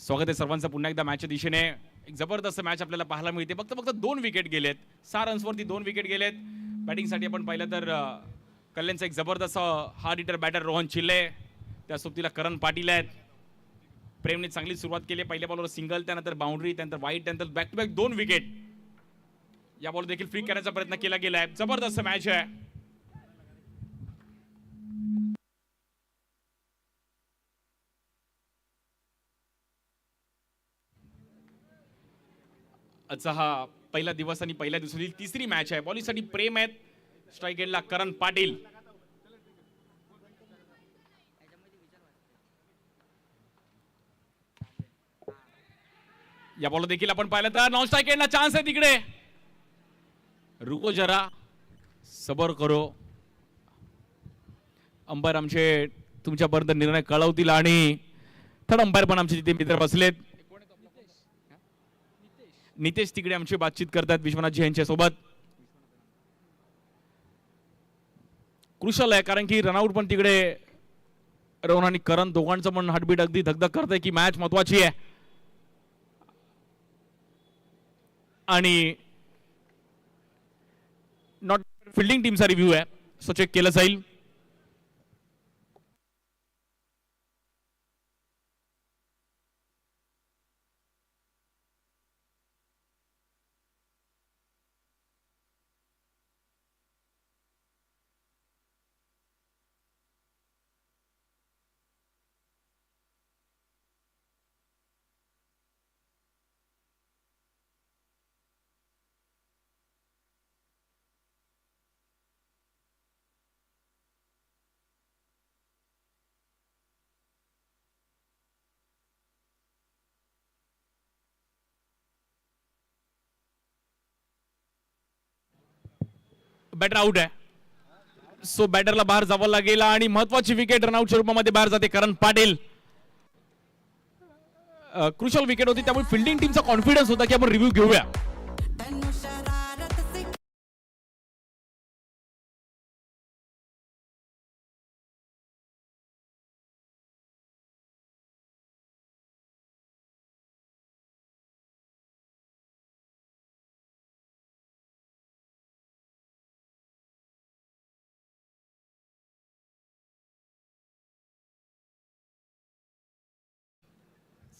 स्वागत आहे सर्वांचं पुन्हा एकदा मॅचच्या दिशेने. एक जबरदस्त मॅच आपल्याला पाहायला मिळते. फक्त 2 विकेट गेलेत, 6 रन्सवरती 2 विकेट गेलेत. बॅटिंगसाठी आपण पाहिलं तर कल्याणचा एक जबरदस्त हार्ड हिटर बॅटर रोहन चिल्ले, त्या सोबतीला करण पाटील आहेत. प्रेमने चांगली सुरुवात केली. पहिल्या बॉलवर सिंगल, त्यानंतर बाउंड्री, त्यानंतर वाईट, त्यानंतर बॅक टू बॅक 2 विकेट. या बॉल देखील फ्लिक करण्याचा प्रयत्न केला गेलाय. जबरदस्त मॅच आहे. आजचा हा पहिला दिवस आणि पहिल्या दिवसातील तिसरी मॅच आहे. बॉलिंगसाठी प्रेम आहेत. स्ट्राईक एंडला करण पाटील. या बॉल देखील आपण पाहिलं तर नॉन स्ट्राईक एंडला चान्स आहे तिकडे. रुको जरा, सबर करो. अंपायर आमचे तुमच्यापर्यंत निर्णय कळवतील आणि थर्ड अंपायर पण आमचे तिथे मित्र बसलेत. नितेश तिकडे आमची बातचीत करतात विश्वनाथजी यांच्या सोबत. क्रुशल आहे कारण की रनआउट पण तिकडे रोहन आणि करण दोघांचं पण हार्टबीट अगदी धगधग करतंय की मॅच महत्वाची आहे. आणि नॉट फिल्डिंग टीमचा रिव्ह्यू आहे, सो चेक केलं जाईल. बॅटर आउट आहे, सो बॅटरला बाहेर जावं लागेल आणि महत्वाची विकेट रनआउटच्या रूपामध्ये बाहेर जाते करण पाटील. क्रुशल विकेट होती त्यामुळे फिल्डिंग टीमचा कॉन्फिडन्स होता की आपण रिव्ह्यू घेऊया.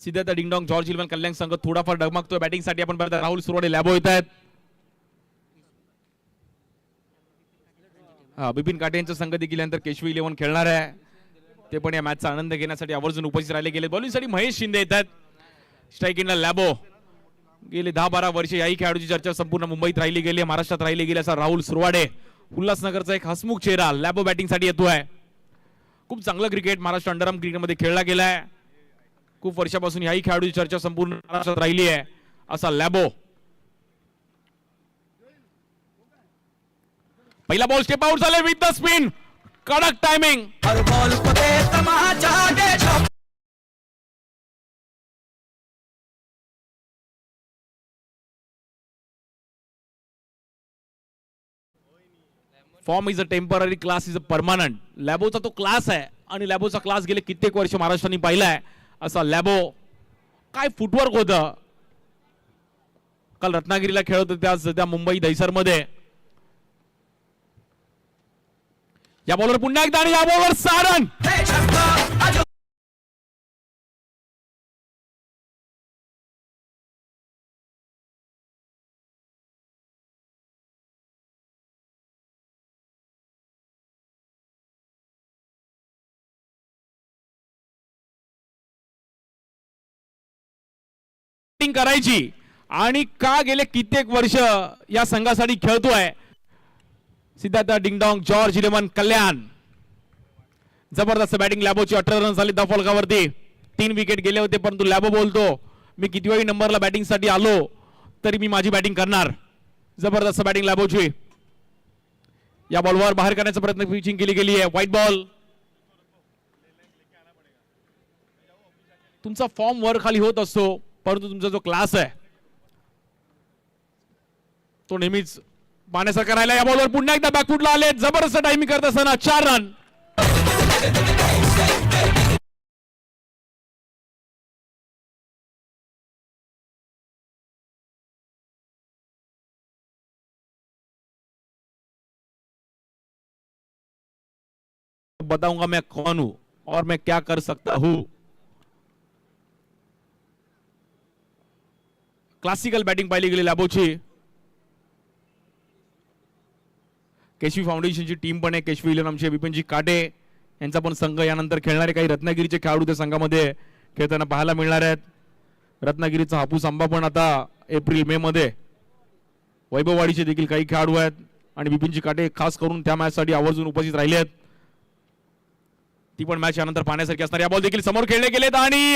सिद्धार्थ डिंगडॉंग, जॉर्ज इलेव्हन कल्याण संघ थोडाफार डगमगतोय. बॅटिंगसाठी आपण पाहता राहुल सुरवाडे, लॅबो येत आहेत. बिपिन काटे यांचा संघ देखील नंतर केशवी इलेव्हन खेळणार आहे. ते पण या मॅचचा आनंद घेण्यासाठी आवर्जून उपस्थित राहिले गेले. बॉलिंगसाठी महेश शिंदे येतात. स्ट्राईक एंडला लॅबो. गेले 10-12 वर्षे याही खेळाडूची चर्चा संपूर्ण मुंबईत राहिली गेली, महाराष्ट्रात राहिली गेली. असा राहुल सुरवाडे, उल्हासनगरचा एक हसमुख चेहरा, लॅबो बॅटिंगसाठी येतोय. खूप चांगलं क्रिकेट महाराष्ट्र अंडरआर्म क्रिकेटमध्ये खेळला गेलाय. खूप वर्षापासून याही खेळाडूची चर्चा संपूर्ण महाराष्ट्रात राहिली आहे, असा लॅबो. पहिला बॉल स्टेप आउट झाले विथ द स्पिन. कडक timing. Form is a temporary, class is a permanent. लॅबोचा तो क्लास आहे आणि लॅबोचा क्लास गेले कित्येक वर्ष महाराष्ट्राने पाहिलाय, असा लॅबो. काय फुटवर्क होतं. काल रत्नागिरीला खेळत होते, आज सध्या मुंबई दहिसर मध्ये. या बॉलवर पुन्हा एकदा आणि या बॉलवर 6 रन. बॅटिंग करायची आणि का गेले कित्येक वर्ष या संघासाठी खेळतोय सिद्धार्थ डिंगडॉंग जॉर्ज 11 कल्याण. जबरदस्त बॅटिंग लॅबोची 18 रन झाली द फलकावरती. 3 विकेट गेले होते परंतु लॅबो बोलतो मी कितव्याही नंबरला बॅटिंग साठी आलो तरी मी माझी बॅटिंग करणार. जबरदस्त बॅटिंग लॅबोची. या बॉलवर बाहेर करण्याचा प्रयत्न पिचिंग केली गेली आहे. White ball. तुमचा फॉर्म वर खाली होत असतो परंतु तुमचा जो क्लास आहे तो नेहमीच पाहण्यासारखा राहिला. या बॉलवर पुन्हा एकदा बॅकफुटला आले. जबरदस्त टाइमिंग करत असताना 4 रन. बताऊंगा मैं कौन हूं और मैं क्या कर सकता हूं. क्लासिकल बॅटिंग पाहिली गेली लॅबोची. केशवी फाउंडेशनची टीम पण आहे. केशवी 11 आमचे विपिनजी काटे यांचा पण संघ. यानंतर खेळणारे काही रत्नागिरीचे खेळाडू त्या संघामध्ये खेळताना पाहायला मिळणार आहेत. रत्नागिरीचा हापूस आंबा पण आता एप्रिल मे मध्ये. वैभववाडीचे देखील काही खेळाडू आहेत आणि विपिनजी काटे खास करून त्या मॅच साठी आवर्जून उपस्थित राहिले आहेत. ती पण मॅच यानंतर पाहण्यासारखी असणार. या बॉल देखील समोर खेळले गेलेत आणि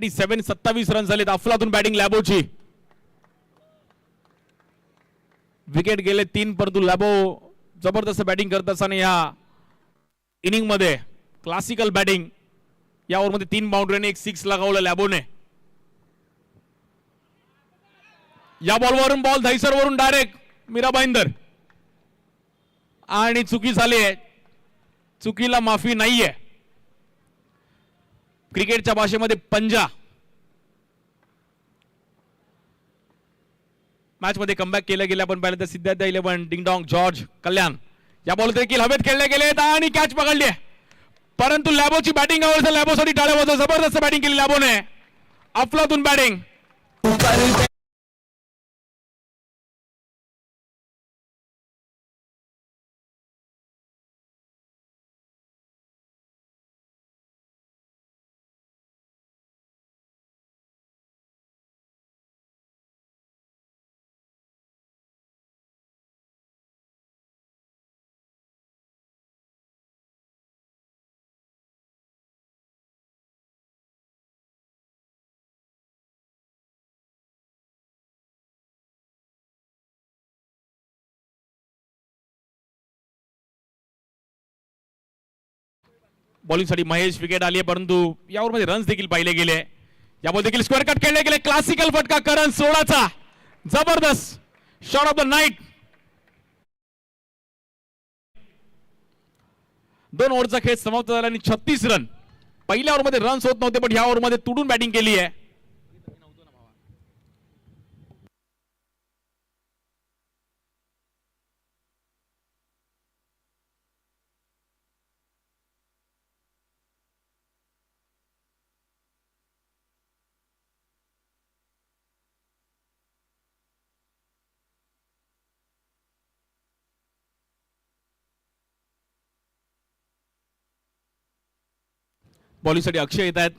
सेवन 27 रन झालेत. अफलातून बॅटिंग लॅबोची. विकेट गेले 3 परंतु लॅबो जबरदस्त बॅटिंग करत असताना या इनिंग मध्ये क्लासिकल बॅटिंग. या ओव्हरमध्ये 3 बाउंड्री आणि 1 सिक्स लगावलं लॅबोने. या बॉलवरून बॉल धैसर वरून डायरेक्ट मीरा भाईंदर आणि चुकी झाली आहे. चुकीला माफी नाहीये. क्रिकेटच्या भाषेमध्ये पंजा. मॅच मध्ये कमबॅक केलं गेलं. आपण पाहिलं तर सिद्धार्थ 11 डिंगडॉंग जॉर्ज कल्याण. या बॉल देखील हवेत खेळले गेले आणि कॅच पकडली आहे परंतु लॅबोची बॅटिंग आवडते. लॅबोसाठी टाळ्या वाजवा. जबरदस्त बॅटिंग केली लॅबोने. अफलातून बॅटिंग. बॉलिंग साठी महेश. विकेट आली आहे परंतु यावर मध्ये रन्स देखील पाहिले गेले. यावर देखील स्क्वेअर कट खेळले गेले. क्लासिकल फटका करण 16चा. जबरदस्त शॉट ऑफ द नाईट. 2 ओव्हरचा खेळ समाप्त झाला आणि 36 रन. पहिल्या ओव्हरमध्ये रन्स होत नव्हते पण ह्या ओव्हरमध्ये तुडून बॅटिंग केली आहे. बॉलिंगसाठी अक्षय येत आहेत.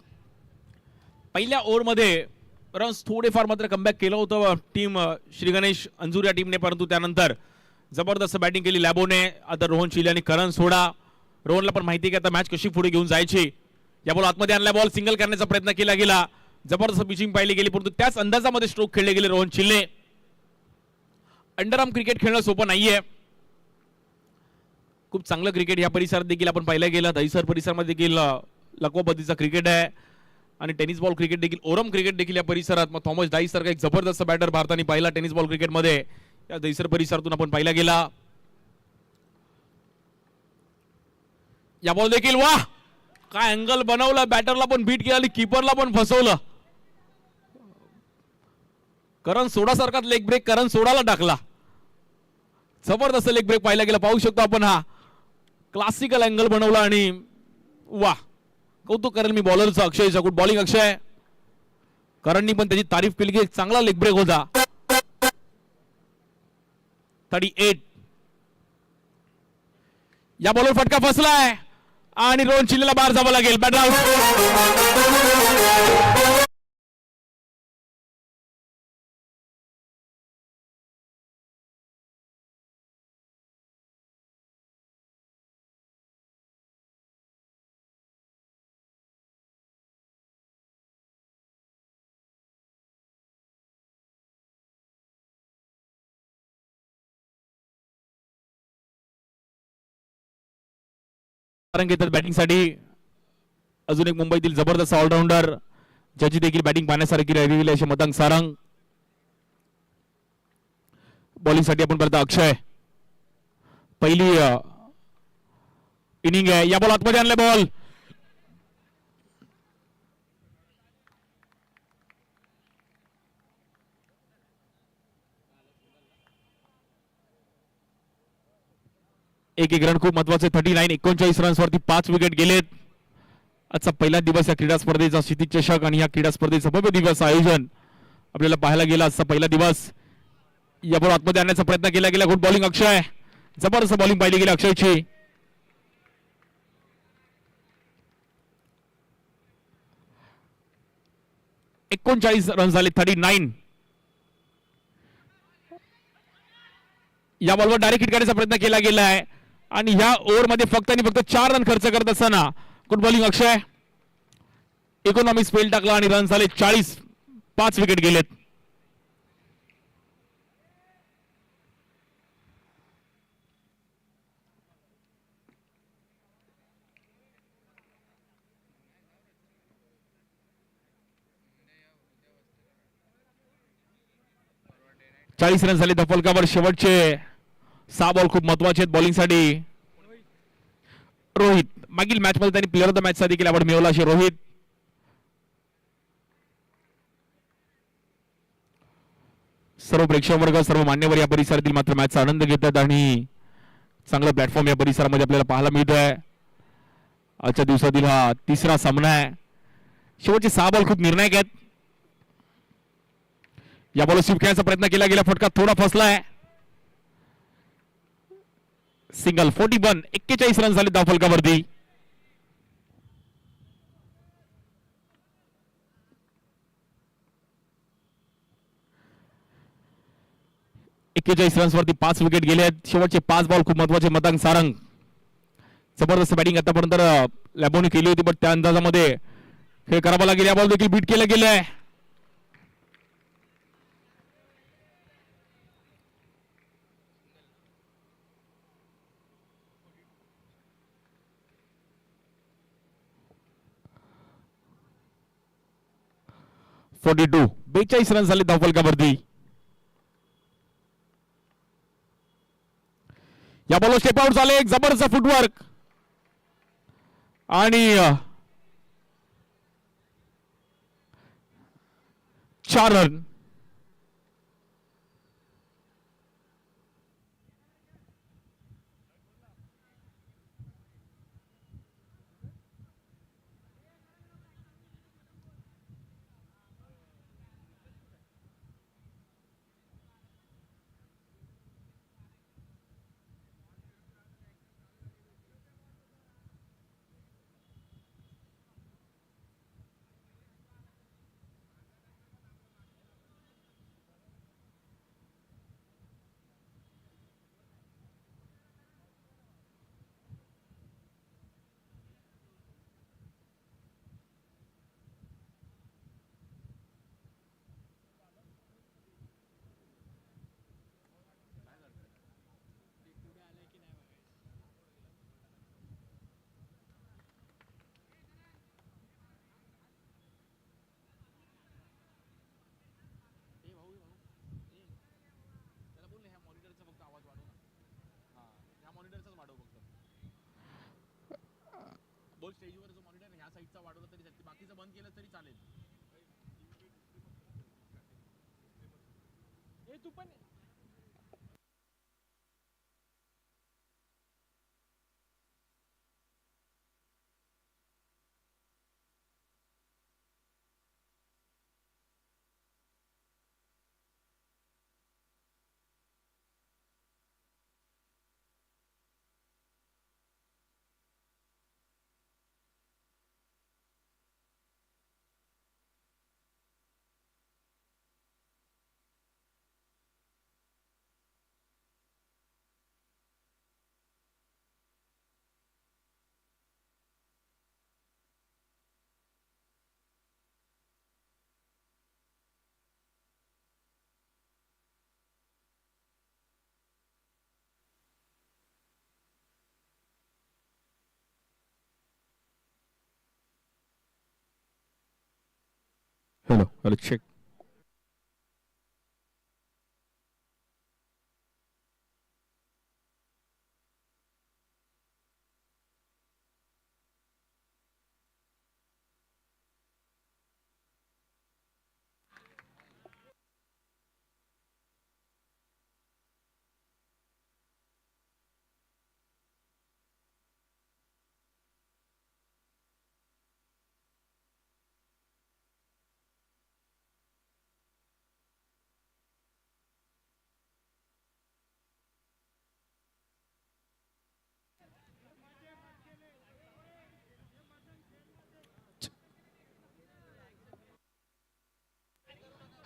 पहिल्या ओव्हरमध्ये रन्स थोडेफार मात्र कमबॅक केलं होतं टीम श्री गणेश अंजूर या टीमने परंतु त्यानंतर जबरदस्त बॅटिंग केली लॅबोने. आता रोहन चिले आणि करण सोडा. रोहनला पण माहिती की आता मॅच कशी पुढे घेऊन जायची. या बॉल आतमध्ये आणला. बॉल सिंगल करण्याचा प्रयत्न केला गेला. जबरदस्त पिचिंग पाहिली गेली परंतु त्याच अंदाजामध्ये स्ट्रोक खेळले गेले रोहन चिल्ले. अंडरआर्म क्रिकेट खेळणं सोपं नाहीये. खूप चांगलं क्रिकेट या परिसरात देखील आपण पाहिलं गेलं. दहिसर परिसरामध्ये देखील लकवा पद्धतीचा क्रिकेट आहे आणि टेनिस बॉल क्रिकेट देखील ओरम क्रिकेट देखील या परिसरात. मग थॉमस डाईस सारखा एक जबरदस्त बॅटर भारताने पाहिला टेनिस बॉल क्रिकेटमध्ये. या दहिसर परिसरातून आपण पाहिला गेला. या बॉल देखील वाह काय अँगल बनवला. बॅटरला पण बीट केली. कीपरला पण फसवलं. करण सोडा सारखाच लेग ब्रेक करण सोडाला टाकला. जबरदस्त लेग ब्रेक पाहिला गेला. पाहू शकतो आपण हा क्लासिकल अँगल बनवला आणि वाह कौतुक करेल मी बॉलरचं अक्षयचं. गुड बॉलिंग अक्षय. करणनी पण त्याची तारीफ केली की चांगला लेग ब्रेक होता. 38. या बॉलर फटका फसलाय आणि रोहन चिल्लेला बाहेर जावं लागेल. Bat out. घेतात बॅटिंगसाठी. अजून एक मुंबईतील जबरदस्त ऑलराऊंडर ज्याची देखील बॅटिंग पाहण्यासारखी राहिलेली असे मतांक सारंग. बॉलिंगसाठी आपण परत अक्षय. पहिली इनिंग आहे. या बॉल आतमध्ये आणले. बॉल एक रन खूप महत्वाचे. 39. 39 रन्स वरती 5 विकेट गेलेत. आजचा पहिला दिवस या क्रीडा स्पर्धेचा क्षितिज चषक आणि या क्रीडा स्पर्धेचं भव्य दिवस आयोजन आपल्याला पाहायला गेला. आजचा पहिला दिवस. या बॉल आतमध्ये आणण्याचा प्रयत्न केला गेला. गुड बॉलिंग अक्षय. जबरदस्त बॉलिंग पाहिली गेली अक्षयची. एकोणचाळीस रन झाले. 39. या बॉलवर डायरेक्ट हिट करण्याचा प्रयत्न केला गेला आहे आणि ह्या ओव्हरमध्ये फक्त आणि फक्त 4 रन खर्च करत असताना गुड बॉलिंग अक्षय. इकॉनॉमी स्पेल टाकला आणि रन झाले 40. 5 विकेट गेलेत. चाळीस रन झाले धफलकावर. शेवटचे 6 बॉल खूप महत्वाचे आहेत बॉलिंगसाठी. रोहित. मागील मॅच मध्ये त्यांनी प्लेअर ऑफ द मॅच चा देखील अवॉर्ड मिळवला असे रोहित. सर्व प्रेक्षक वर्ग, सर्व मान्यवर या परिसरातील मात्र मॅचचा आनंद घेतात आणि चांगला प्लॅटफॉर्म या परिसरामध्ये आपल्याला पाहायला मिळतोय. आजच्या दिवसातील हा तिसरा सामना आहे. शेवटचे 6 बॉल खूप निर्णायक आहेत. या बॉल स्वीप खेळण्याचा प्रयत्न केला गेला. फटका थोडा फसलाय. सिंगल. 41. 41 रन झाले धावफलकावरती. रन्स वरती 5 विकेट गेले आहेत. शेवटचे 5 बॉल खूप महत्वाचे. मतांक सारंग. जबरदस्त बॅटिंग आतापर्यंत लॅबोने केली होती, पण त्या अंदाजामध्ये खेळ करावा लागेल. या बॉल देखील बीट केलं गेलंय. .42. 42 रन झाले धावफलकावरती. या बॉलवर स्टेप आउट झाले. एक जबरदस्त फुटवर्क आणि 4 रन. बोल स्टेजवर जो मॉनिटर ह्या साईडचा वाढवला तरी चालेल, बाकीचं बंद केलं तरी चालेल. ए तू पण हॅलो चेक.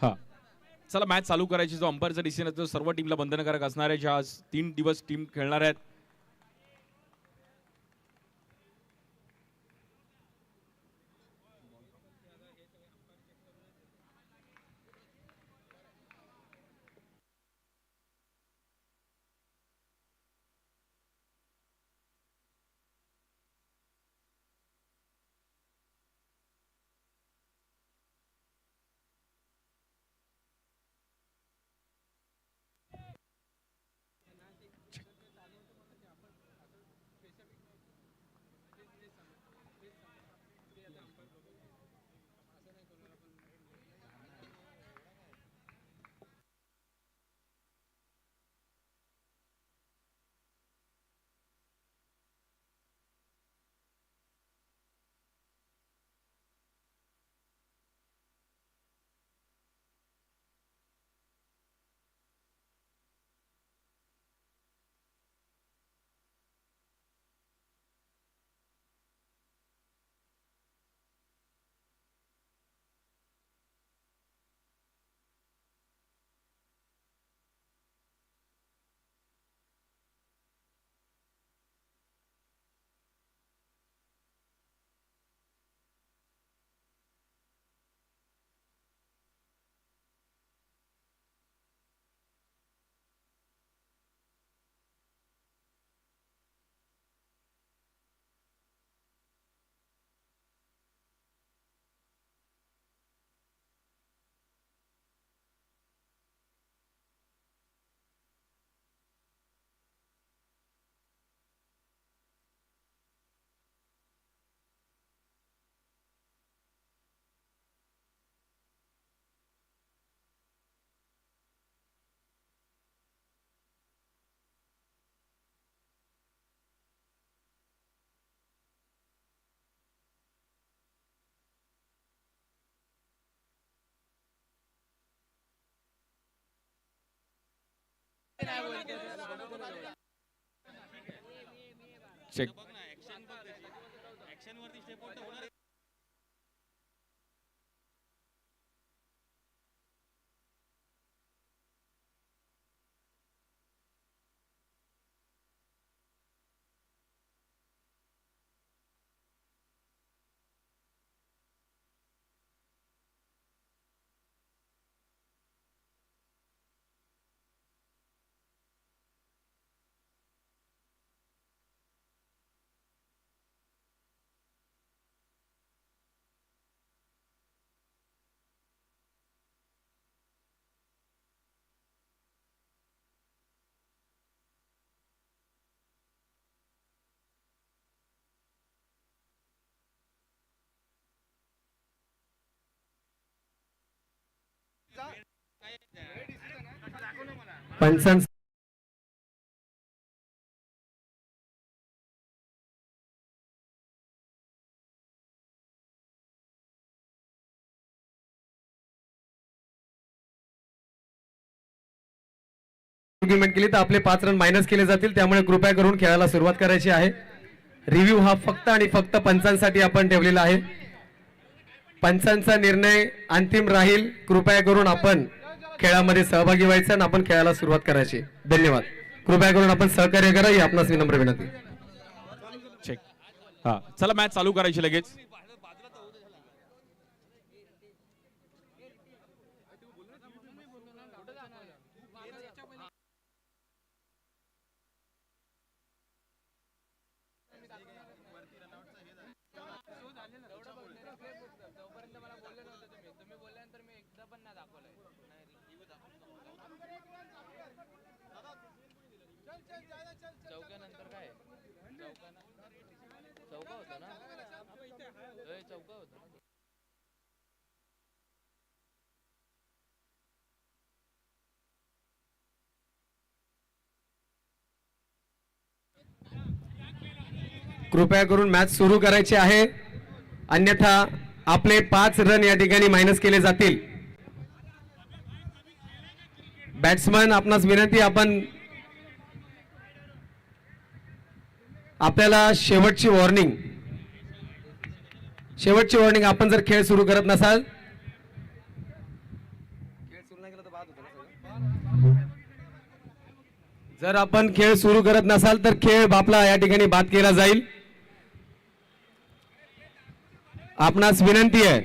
हा, चला मॅच चालू करायची. जो अंपायरचा डिसिजन आहे तो सर्व टीमला बंधनकारक असणार आहे. ज्या आज 3 दिवस टीम खेळणार आहेत. चेक. पंचांचा आर्ग्युमेंट केली तर आपले 5 रन मायनस केले जातील. त्यामुळे कृपया करून खेळायला सुरुवात करायची आहे. रिव्ह्यू हा फक्त आणि फक्त पंचांसाठी आपण ठेवलेला आहे. पंचांचा निर्णय अंतिम राहील. कृपया करून आपण खेळामध्ये सहभागी व्हायचं आणि आपण खेळायला सुरुवात करायची. धन्यवाद. कृपया करून आपण सहकार्य करा ही आपणास विनम्र विनंती. चेक. हा, चला मॅच चालू करायची लगेच. चौक्यानंतर काय चौका होता ना चौका होता ना कृपया करून मॅच सुरू करायची आहे, अन्यथा आपले 5 रन या ठिकाणी मायनस केले जातील. बॅट्समन आपणास विनंती, आपल्याला शेवटची वॉर्निंग, आपण जर खेळ सुरू करत नसाल, तर खेळ आपला या ठिकाणी बाद केला जाईल. आपणास विनंती आहे,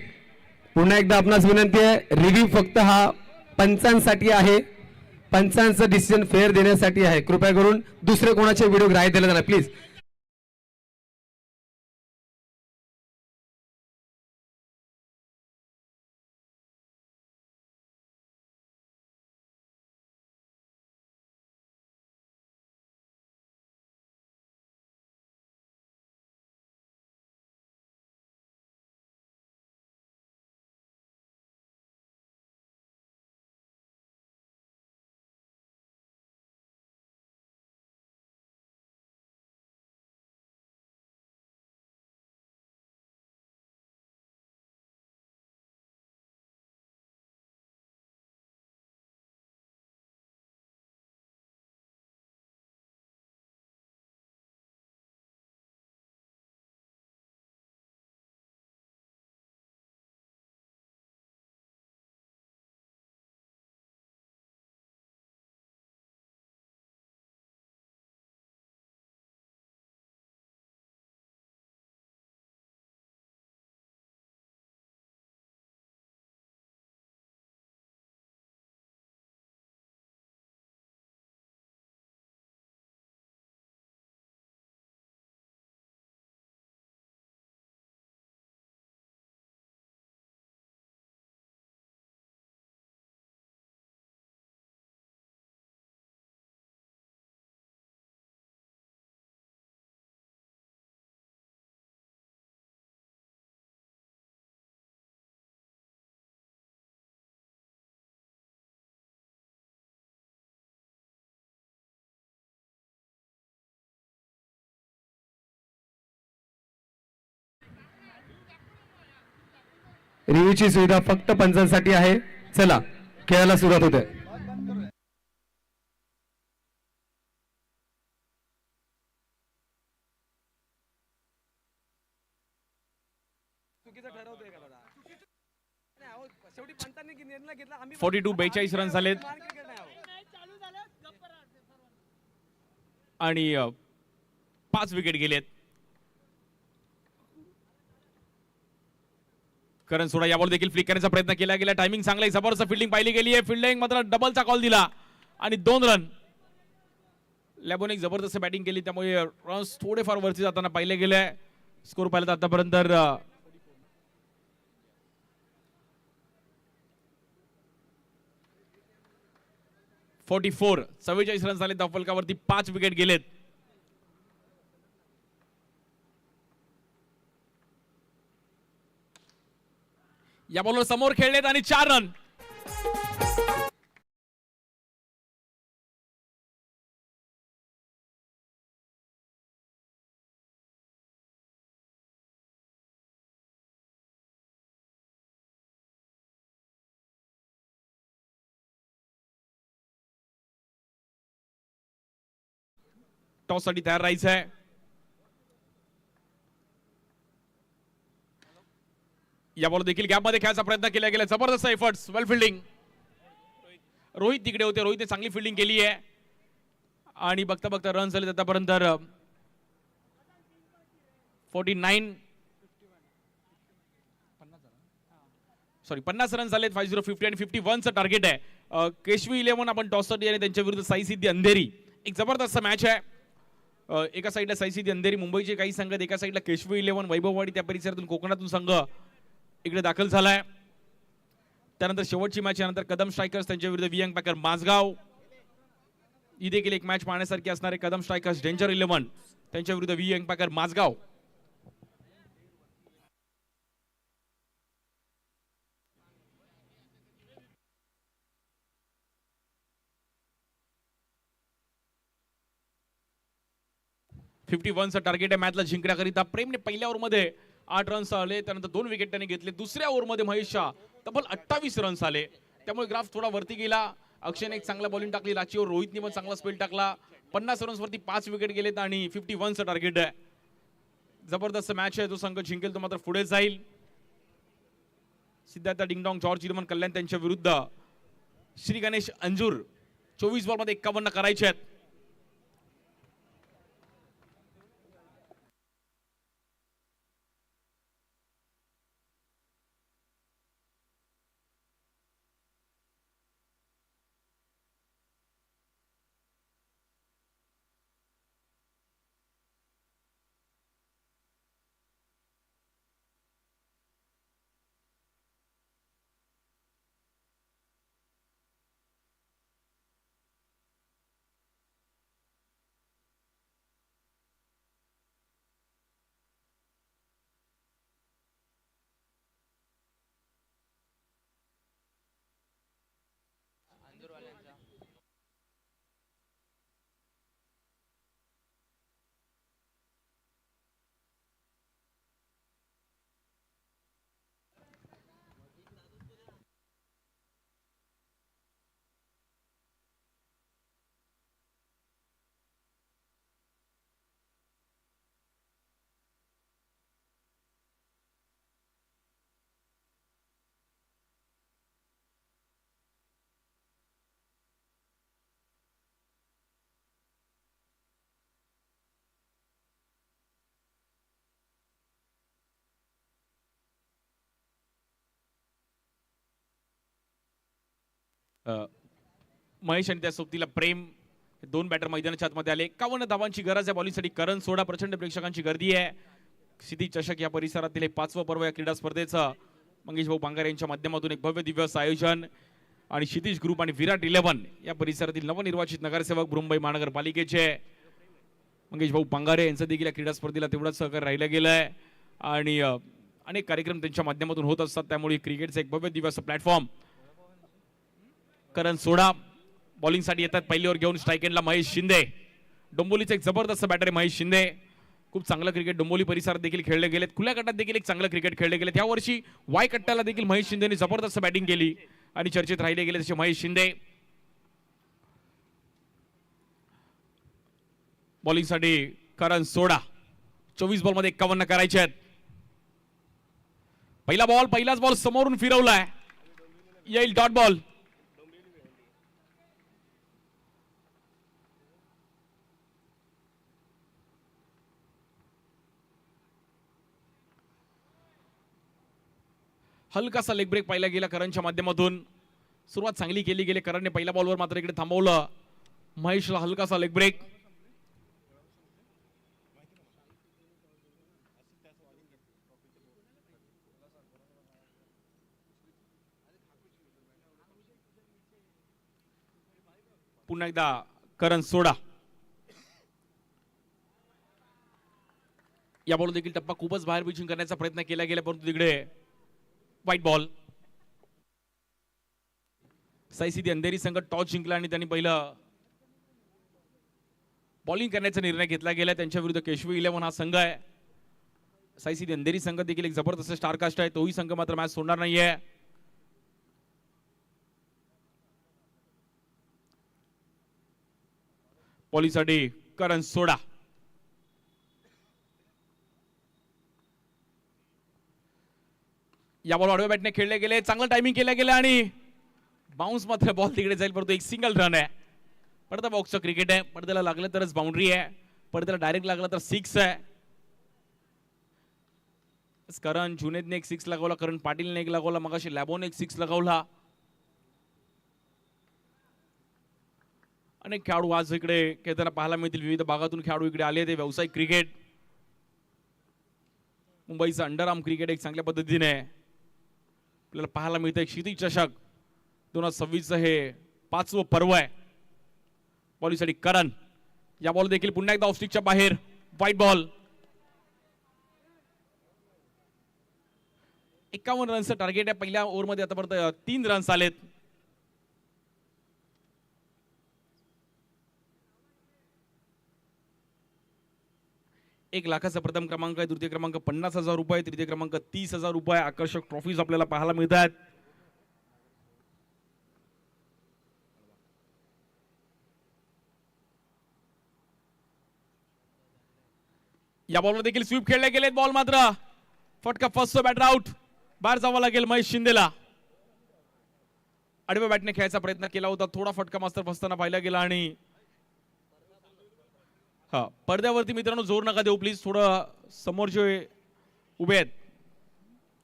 पुन्हा एकदा आपणास विनंती आहे, रिव्ह्यू फक्त हा पंचांसाठी आहे, पंचांचं डिसिजन फेअर देण्यासाठी आहे. कृपया करून दुसरे कोणाचे व्हिडिओ ग्राह्य दिले जाणार प्लीज. रिव्ह्यूची सुविधा फक्त पंचांसाठी आहे. चला, खेळाला सुरुवात होते. शेवटी पंतांनी निर्णय घेतला. आम्ही 42 रन झालेत आणि 5 विकेट गेलेत. करण सोडा यावर देखील फ्लिक करण्याचा प्रयत्न केला गेला. टायमिंग चांगला आहे, जबरदस्त फिल्डिंग पाहिली गेली आहे. फिल्डिंग मात्र डबलचा कॉल दिला आणि 2 रन. लॅबोने एक जबरदस्त बॅटिंग केली, त्यामुळे रन्स थोडेफार वरती जाताना पाहिले गेले. स्कोर पाहिला तर आतापर्यंत 44 रन झाले. धावफलकावरती 5 विकेट गेलेत. या बॉलर समोर खेळलेत आणि 4 रन. टॉस साठी तयार राहायचं आहे. या बॉल देखील गॅप मध्ये खेळायचा प्रयत्न केला गेला. जबरदस्त एफर्ट्स, वेल फिल्डिंग. रोहित तिकडे होते, रोहितने चांगली फिल्डिंग केली आहे आणि बघता बघता रन झाले आतापर्यंत 50 रन झालेत. 50 आणि 51चं टार्गेट आहे. केशवी 11 आपण टॉस साठी आणि त्यांच्या विरुद्ध साई सिद्धी अंधेरी. एक जबरदस्त मॅच आहे. एका साईडला साई सिद्धी अंधेरी मुंबईचे काही संघ, एका साईडला केशवी 11 वैभववाडी त्या परिसरातून कोकणातून संघ इकडे दाखल झालाय. त्यानंतर शेवटची मॅच यानंतर कदम स्ट्रायकर्स त्यांच्या विरुद्ध वियंग पॅकर माझगाव. ही देखील एक मॅच पाहण्यासारखी असणार आहे. कदम स्ट्रायकर्स डेंजर 11 त्यांच्या विरुद्ध वियंग पॅकर माझगाव. चा टार्गेट आहे मॅचला जिंकण्याकरिता. प्रेमने पहिल्या ओव्हरमध्ये 8 रन्स आले, त्यानंतर 2 विकेट त्यांनी घेतले. दुसऱ्या ओव्हरमध्ये महेश शाह तब्बल 28 रन्स आले, त्यामुळे ग्राफ थोडा वरती गेला. अक्षयने एक चांगला बॉलिंग टाकली, लाचीवर रोहितने पण चांगला स्पेल टाकला. 50 रन्स वरती 5 विकेट गेलेत आणि 51चं टार्गेट आहे. जबरदस्त मॅच आहे, जो संघ जिंकेल तो मात्र पुढे जाईल. सिद्धार्थ डिंगडॉंग जॉर्ज इरमन कल्याण त्यांच्या विरुद्ध श्री गणेश अंजूर. 24 बॉलमध्ये 51 करायचे आहेत. महेश आणि त्या सोबतीला प्रेम, 2 बॅटर मैदानाच्या आतमध्ये आले. 51 धावांची गरज आहे बॉलिंगसाठी. करण सोडा, प्रचंड प्रेक्षकांची गर्दी आहे. क्षितिज चषक या परिसरातील हे 5वं पर्व या क्रीडा स्पर्धेचं मंगेश भाऊ पांगारे यांच्या माध्यमातून एक भव्य दिव्य आयोजन. आणि क्षितिज ग्रुप आणि विराट 11 या परिसरातील नवनिर्वाचित नगरसेवक मुंबई महानगरपालिकेचे मंगेश भाऊ पांगारे यांचं देखील या क्रीडा स्पर्धेला तेवढंच सहकार्य राहिलं गेलं आहे. आणि अनेक कार्यक्रम त्यांच्या माध्यमातून होत असतात, त्यामुळे क्रिकेटचं एक भव्य दिव्य असं प्लॅटफॉर्म. करण सोडा बॉलिंगसाठी येतात. पहिली ओव्हर घेऊन स्ट्राईक एंडला महेश शिंदे. डोंबोलीचा एक जबरदस्त बॅटर आहे महेश शिंदे. खूप चांगलं क्रिकेट डोंबोली परिसरात देखील खेळले गेलेत. खुल्या गटात देखील एक चांगलं क्रिकेट खेळले गेलेत. या वर्षी वाय कट्ट्याला देखील महेश शिंदेने जबरदस्त बॅटिंग केली आणि चर्चेत राहिले गेले तसे महेश शिंदे. बॉलिंगसाठी करण सोडा. 24 बॉलमध्ये 51 करायचे आहेत. पहिलाच बॉल समोरून फिरवलाय, येईल डॉट बॉल. हलकासा लेग ब्रेक पाहिला गेला करणच्या माध्यमातून. सुरुवात चांगली केली गेली. करणने पहिल्या बॉलवर मात्र इकडे थांबवलं. महेशला हलकासा लेग ब्रेक. पुन्हा एकदा करण सोडा. या बॉल देखील टप्पा खूपच बाहेर पिचिंग करण्याचा प्रयत्न केला गेला, परंतु तिकडे व्हाईट बॉल. साईसिदी अंधेरी संघ टॉस जिंकला आणि त्यांनी पहिलं बॉलिंग करण्याचा निर्णय घेतला गेला. त्यांच्या विरुद्ध केशवी 11 हा संघ आहे. साईसिदी अंधेरी संघ देखील एक जबरदस्त स्टारकास्ट आहे. तोही संघ मात्र मॅच सोडणार नाहीये. बॉलिंगसाठी करण सोडा. या बॉल आडव्या बॅटने खेळले गेले. चांगलं टायमिंग केलं गेलं आणि बाउन्स मात्र बॉल तिकडे जाईल, परंतु एक सिंगल रन आहे. पडदा बॉक्सचं क्रिकेट आहे. पडद्याला लागलं तरच बाउंड्री आहे, पडद्याला डायरेक्ट लागलं तर 6 आहे. करण जुनेदने एक 6 लगावला, करण पाटीलने एक लगावला, मगाशी लॅबोने एक 6 लगावला. अनेक खेळाडू आज इकडे खेळताना पाहायला मिळतील. विविध भागातून खेळाडू इकडे आले. ते व्यावसायिक क्रिकेट, मुंबईचं अंडरआर्म क्रिकेट एक चांगल्या पद्धतीने आपल्याला पाहायला मिळतंय क्षितिज चषक 2026 हे 5वं पर्व आहे. बॉलिंगसाठी करण, या बॉल देखील पुन्हा एकदा ऑफस्टिकच्या बाहेर, व्हाईट बॉल. 51 रनचं टार्गेट आहे पहिल्या ओव्हरमध्ये, आतापर्यंत 3 रन्स आलेत. एक लाखाचा प्रथम क्रमांक आहे, द्वितीय क्रमांक 50,000 रुपये, तृतीय क्रमांक 30,000 रुपये. आकर्षक ट्रॉफीज आपल्याला पाहायला मिळत आहेत. या बॉलवर देखील स्वीप खेळले गेलेत. बॉल मात्र फटका फर्स्ट बॅटर आउट. बाहेर जावं लागेल महेश शिंदेला. आडव्या बॅटने खेळायचा प्रयत्न केला होता, थोडा फटका मास्तर फसताना पाहिला गेला. आणि हा पडद्यावरती मित्रांनो जोर नका देऊ प्लीज, थोडं समोरचे उभे आहेत,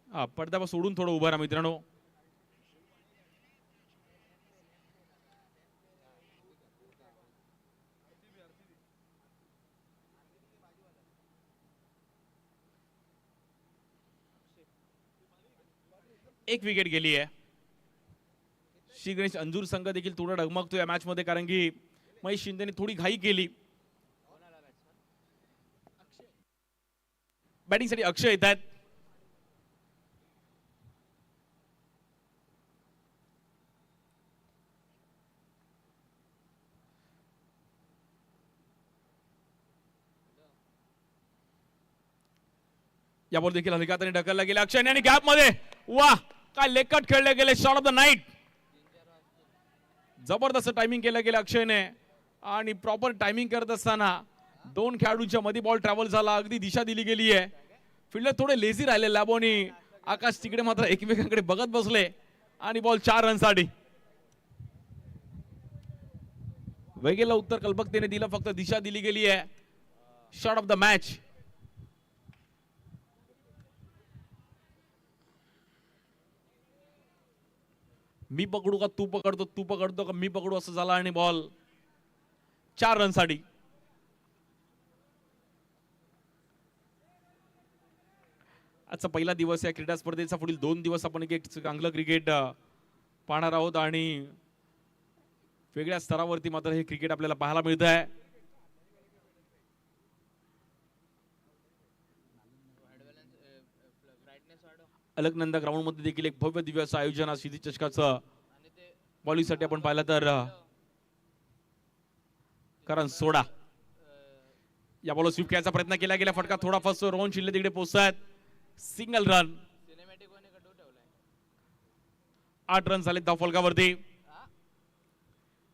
हा पडद्यावर सोडून थोडं उभं राहा मित्रांनो. एक विकेट गेली आहे. श्री गणेश अंजूर संघ देखील थोडा डगमगतो या मॅच मध्ये, कारण की महेश शिंदेने थोडी घाई केली. बॅटिंगसाठी अक्षय येत आहेत. या बॉल देखील हलक्या हाताने ढकलला गेला अक्षयने, आणि गॅप मध्ये वा काय लेकट खेळले गेले. Shot of the night. जबरदस्त टायमिंग केलं गेलं अक्षयने, आणि प्रॉपर टायमिंग करत असताना 2 खेळाडूंच्या मध्ये बॉल ट्रॅव्हल झाला, अगदी दिशा दिली गेली आहे. फिल्डर थोडे लेझी राहिले लॅबोनी. आकाश तिकडे मात्र एकमेकांकडे बघत बसले, आणि बॉल 4 रनसाठी. वेगेला उत्तर कल्पकतेने दिलं, फक्त दिशा दिली गेली आहे. Shot of the match. मी पकडू का तू पकडतो, तू पकडतो का मी पकडू, असं झालं. आणि बॉल 4 रनसाठी. आजचा पहिला दिवस आहे क्रीडा स्पर्धेचा. पुढील 2 दिवस आपण एक चांगलं क्रिकेट पाहणार आहोत, आणि वेगळ्या स्तरावरती मात्र हे क्रिकेट आपल्याला पाहायला मिळत आहे. अलकनंदा ग्राउंड मध्ये देखील एक भव्य दिव्य असं आयोजन आज क्षितिज चषकाचं बॉलिंगसाठी आपण पाहिलं तर करण सोडा. या बॉल स्वीप खेळायचा प्रयत्न केला गेला, फटका थोडा फसतो. रोहन शिंदे तिकडे पोहोचतात. Single run. 8 रन झाले धावफलकावरती.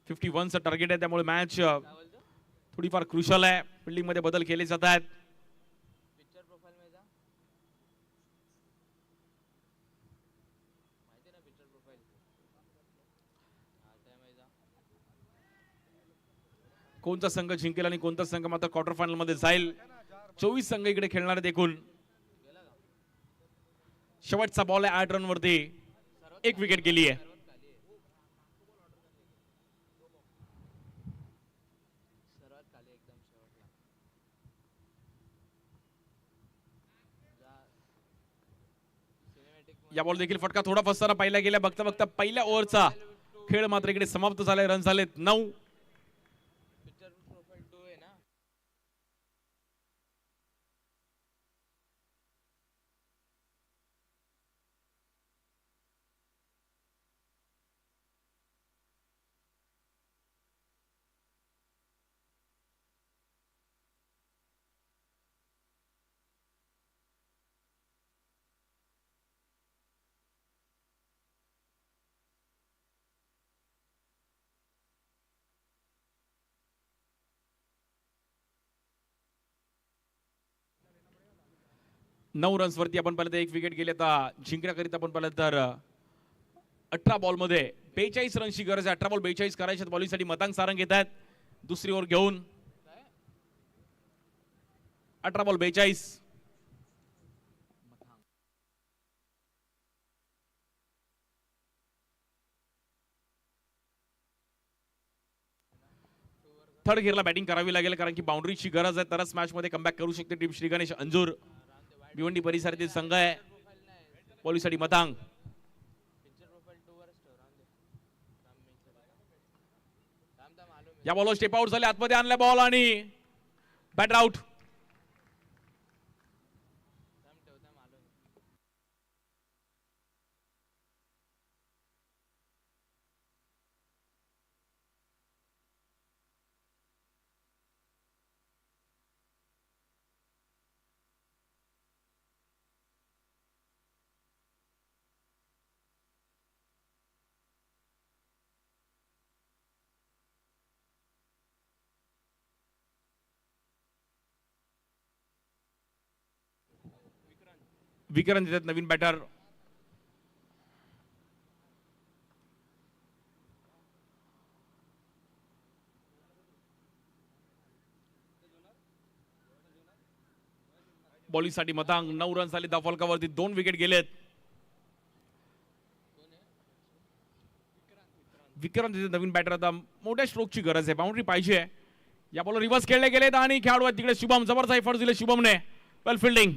51 चं टार्गेट आहे, त्यामुळे मॅच थोडीफार क्रुशल आहे. फिल्डिंग मध्ये बदल केले जात आहेत. कोणता संघ जिंकेल आणि कोणता संघ मात्र क्वार्टर फायनल मध्ये जाईल. 24 संघ इकडे खेळणार आहेत एकूण. शेवटचा बॉल आहे 8 रन वरती. एक विकेट गेली आहे. या बॉल देखील फटका थोडा फसताना पाहिला गेला. बघता बघता पहिल्या ओव्हरचा खेळ मात्र इकडे समाप्त झालाय. रन झालेत 9. रन्स वरती आपण पाहिलं तर एक विकेट गेले. आता जिंकण्याकरिता आपण पाहिलं तर 18 बॉल मध्ये 42 रनची गरज आहे. 18 बॉल 42 करायचे. बॉलिंगसाठी मतांग सारंग येत आहेत दुसरी ओव्हर घेऊन. 18 बॉल 42. थर्ड गिअरला बॅटिंग करावी लागेल, कारण की बाउंड्रीची गरज आहे, तरच मॅच मध्ये कमबॅक करू शकते टीम श्री गणेश अंजूर. भिवंडी परिसरातील संघ आहे. बॉलिंगसाठी मतांग. या बॉलवर स्टेप आउट झाले, आतमध्ये आणलाय बॉल आणि बॅटर आउट. विक्रांत देतात नवीन बॅटर. बॉलिंगसाठी मतांग 9 रन झाले धाव फलकावरती, 2 विकेट गेलेत. विक्रांत देतात नवीन बॅटर. आता मोठ्या स्ट्रोकची गरज आहे, बाउंड्री पाहिजे. या बॉल रिव्हर्स खेळले गेलेत आणि खेळाडू आहेत तिकडे शुभम. जबरदस्त एफर्ट दिले शुभमने. Well fielding,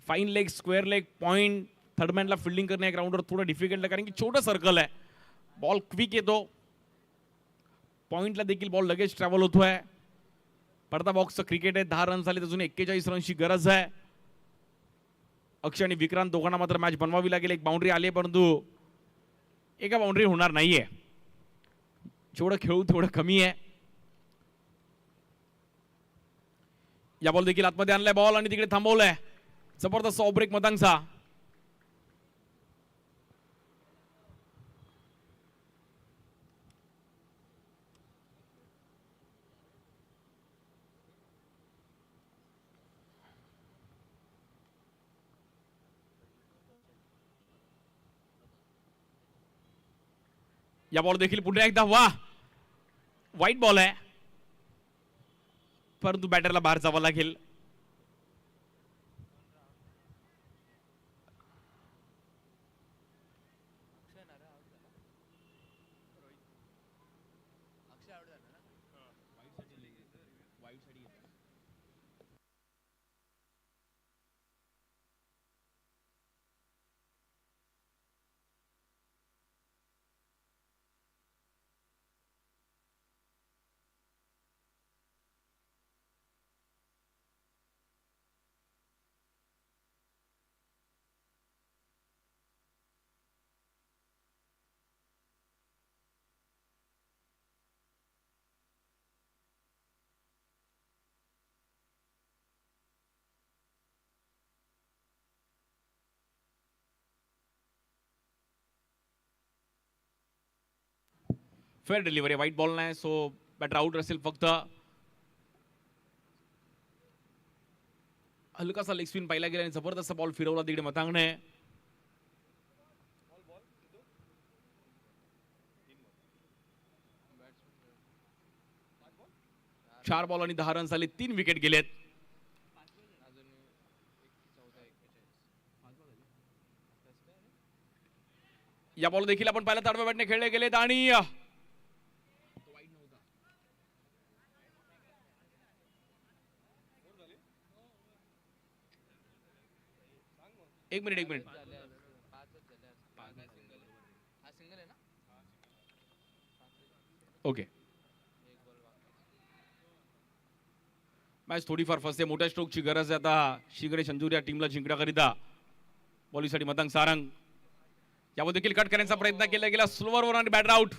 fine leg, square leg, point. Third मॅनला फिल्डिंग करणे एक राऊंडवर थोडं डिफिकल्ट आहे, कारण की छोटं सर्कल आहे. बॉल क्विक येतो, पॉइंटला देखील बॉल लगेच ट्रॅव्हल होतोय. पडदा बॉक्सचं क्रिकेट आहे. 10 रन झाले, अजून 41 रनची गरज आहे. अक्षय आणि विक्रांत दोघांना मात्र मॅच बनवावी लागेल. एक बाउंड्री आली, परंतु एका बाउंड्री होणार नाहीये. जेवढं खेळू तेवढं कमी आहे. या बॉल देखील आतमध्ये आणलाय बॉल आणि तिकडे थांबवलाय. जबरदस्त ऑफ ब्रेक मतांगचा. या बॉल देखील पुन्हा एकदा वा वाईट बॉल आहे, परंतु बॅटरला बाहेर जावं लागेल. फेअर डिलिव्हरी, वाईट बॉल नाही, सो बॅटर आउट असेल. फक्त हलकासा लेग स्पिन पाहिला गेला आणि जबरदस्त बॉल फिरवला तिकडे मतांगने. चार बॉल आणि 10 रन झाले, 3 विकेट गेलेत. या बॉल देखील आपण पाहिला ताडव्या बॅटने खेळले गेलेत आणि एक मिनिट ओके. मॅच थोडीफार फसते, मोठ्या स्ट्रोकची गरज आहे आता शिगरे संजूर या टीमला जिंकण्याकरिता. बॉलिंगसाठी मतांग सारंग. यावर देखील कट करण्याचा प्रयत्न केला गेला, स्लोवर आणि बॅटर आउट.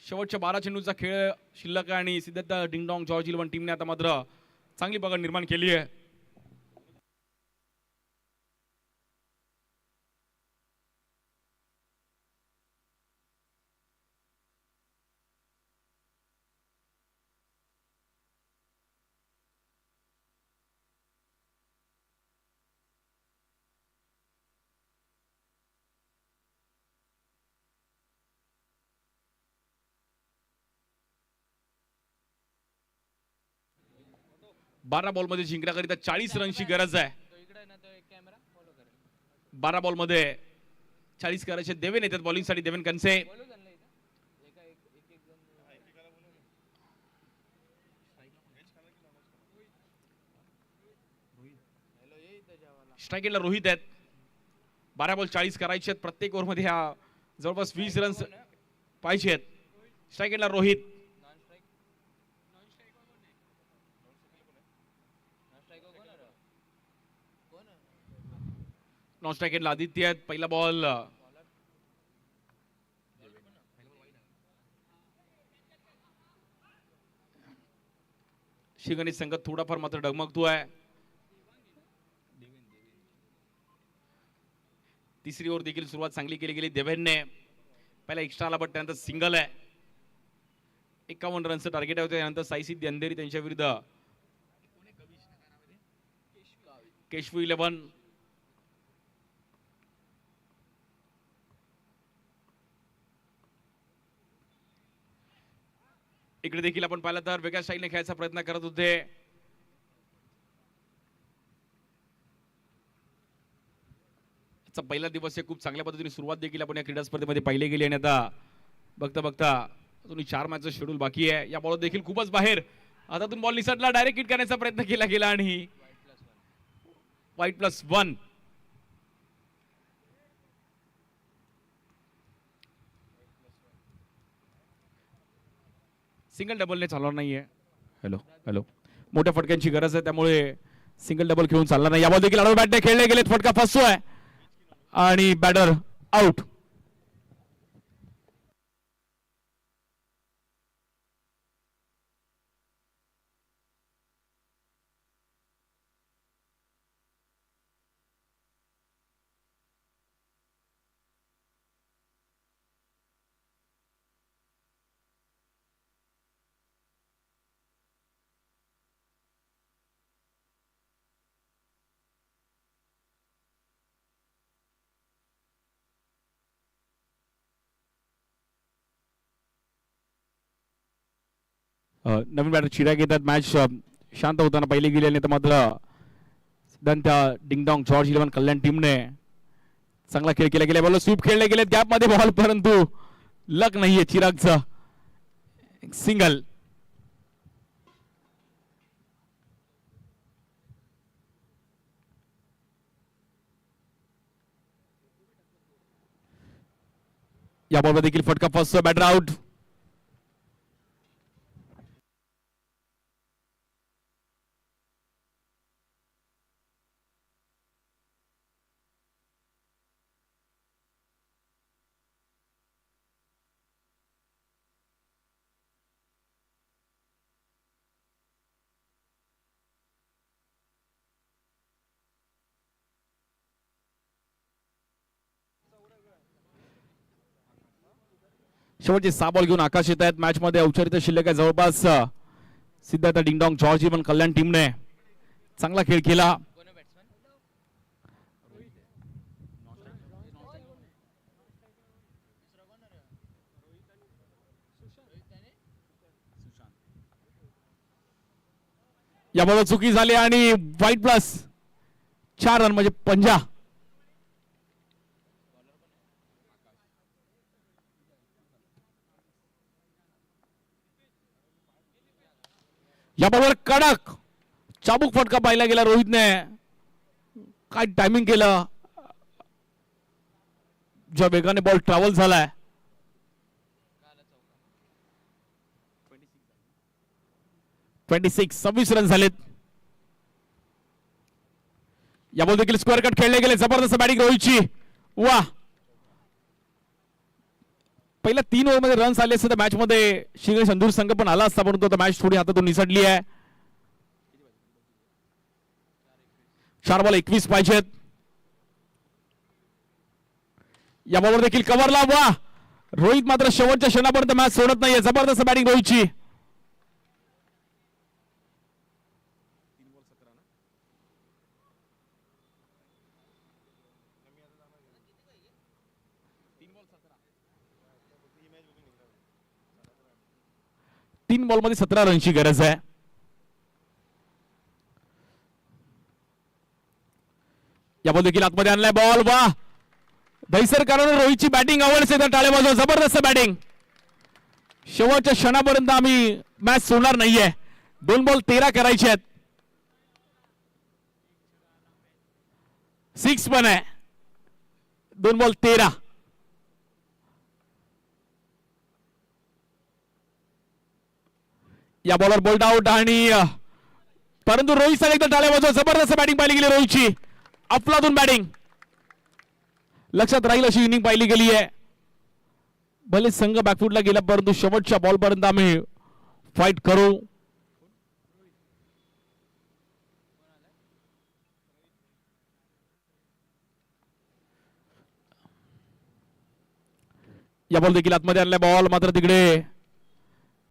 शेवटच्या 12 चेंडूचा खेळ शिल्लक आहे आणि सिद्धार्थ डिंगडॉंग जॉर्ज 11 टीमने आता मात्र चांगली पकड निर्माण केली आहे. बारा बॉल मध्ये जिंकण्याकरिता 40 रनची गरज आहे. 12 बॉल मध्ये 40 करायचे. देवेन येतात बॉलिंग साठी. देवेन कनसे. स्ट्राईक एंडला रोहित आहेत. 12 बॉल 40 करायचे आहेत. प्रत्येक ओव्हर मध्ये ह्या जवळपास 20 रन्स पाहिजेत. स्ट्राईक एंडला रोहित, नॉन स्ट्राईक एंडला आदित्य आहेत. पहिला बॉल शिवगणेश संघ थोडाफार मात्र डगमगतोय. तिसरी ओव्हर देखील सुरुवात चांगली केली गेली देवेनने. पहिला एक्स्ट्राला पण त्यानंतर सिंगल आहे. 51 रनचं टार्गेट होतं. त्यानंतर साईसिद्धी अंधेरी त्यांच्या विरुद्ध केशव 11. इकडे देखील आपण पाहिलं तर वेगळ्या स्टाईलने खेळायचा प्रयत्न करत होते. पहिला दिवस आहे, खूप चांगल्या पद्धतीने सुरुवात देखील आपण या क्रीडा स्पर्धेमध्ये पाहिली गेली आणि आता बघता बघता अजून 4 मॅचचं शेड्यूल बाकी आहे. या बॉल देखील खूपच बाहेर, हातातून बॉल निसटला, डायरेक्ट हिट करण्याचा प्रयत्न केला गेला आणि वाईट +1. सिंगल डबलने चालणार नाहीये. हॅलो हॅलो, मोठ्या फटक्यांची गरज आहे, त्यामुळे सिंगल डबल खेळून चालणार नाही. या बॉल देखील आडवे बॅटने खेळले गेलेत. फटका फसतोय आणि बॅटर आउट. नवीन बॅटर चिरा घेतात. मॅच शांत होताना पहिले गेले आणि मात्र त्या डिंगडॉंग जॉर्ज 11 कल्याण टीमने चांगला खेळ केला गेला. बॉल स्वीप खेळले गेले गॅप मध्ये बॉल, परंतु लक नाहीये चिरागचं. सिंगल. या बॉलवर देखील फटका फसतो. Batter out. शेवटचे 6 बॉल घेऊन आकाश येत आहेत. मॅच मध्ये औपचारिक शिल्लक आहे जवळपास. सिद्धार्थ डिंगडॉंग जॉर्ज 11 कल्याण टीमने चांगला खेळ केला. या बॉलवर चुकी झाली आणि वाईट +4 रन म्हणजे 50. या बॉलवर कडक चाबूक फटका पाहिला गेला रोहितने. काय टायमिंग केलं, ज्या वेगाने बॉल ट्रॅव्हल झालाय. 26 रन झालेत. या बॉल देखील स्क्वेअर कट खेळले गेले. जबरदस्त बॅटिंग रोहितची. वा, पहिल्या 3 ओव्हर मध्ये रन्स आले असते तर मॅच मध्ये शिंगणे संधूर संघ पण आला असता, परंतु आता मॅच थोडी हातातून निसटली आहे. 4 बॉल 21 पाहिजेत. या बॉलवर देखील कव्हरला. वा, रोहित मात्र शेवटच्या क्षणापर्यंत मॅच सोडत नाहीये. जबरदस्त बॅटिंग रोहितची. तीन बॉल मध्ये 17 रनची गरज आहे. या बॉल देखील आतमध्ये आणलाय बॉल. वा, दहिसरकरांना रोहितची बॅटिंग आवडते तर टाळे वाजवा. जबरदस्त बॅटिंग. शेवटच्या क्षणापर्यंत आम्ही मॅच सोडणार नाहीये. 2 बॉल 13 करायचे आहेत. 6 पण आहे. 2 बॉल 13. या बॉलर बोल्ड आउट आणि परंतु रोहित साठी एकदा टाळ्या वाजवा. जबरदस्त बॅटिंग पाहिली गेली रोहितची. अफलातून बॅटिंग. लक्षात राहील अशी इनिंग पाहिली गेली आहे. भले संघ बॅकफुटला गेला परंतु शेवटच्या बॉल पर्यंत आम्ही फाईट करू. या बॉल देखील आतमध्ये आणलाय. बॉल मात्र तिकडे